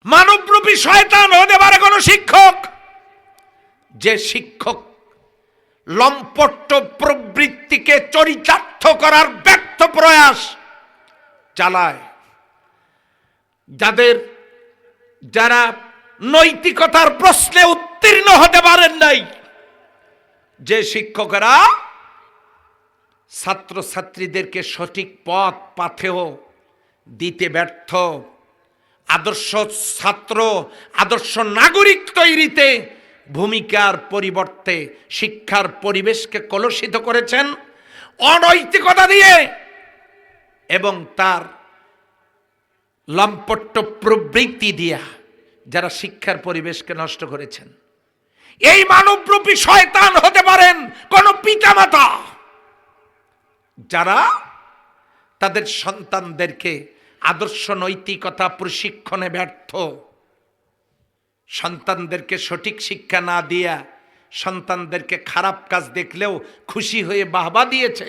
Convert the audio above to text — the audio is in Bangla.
মানবরূপী শয়তান হতে পারে কোন শিক্ষক, যে শিক্ষক লম্পট প্রবৃত্তিকে চরিতার্থ করার ব্যর্থ প্রয়াস চালায়, যারা নৈতিকতার প্রশ্নে উত্তীর্ণ হতে পারেন নাই, যে শিক্ষকেরা ছাত্রছাত্রীদেরকে সঠিক পথ পাথেয় দিতে ব্যর্থ, আদর্শ ছাত্র আদর্শ নাগরিক তৈরিতে ভূমিকার পরিবর্তে শিক্ষার পরিবেশকে কলুষিত করেছেন অনৈতিকতা দিয়ে এবং তার লম্পট প্রবৃত্তি দিয়া, যারা শিক্ষার পরিবেশকে নষ্ট করেছেন। এই মানবরূপী শয়তান হতে পারেন কোন পিতামাতা, যারা তাদের সন্তানদেরকে আদর্শ নৈতিকতা প্রশিক্ষণে ব্যর্থ, সন্তানদেরকে সঠিক শিক্ষা না দিয়া সন্তানদেরকে খারাপ কাজ দেখলেও খুশি হয়ে বাহবা দিয়েছে।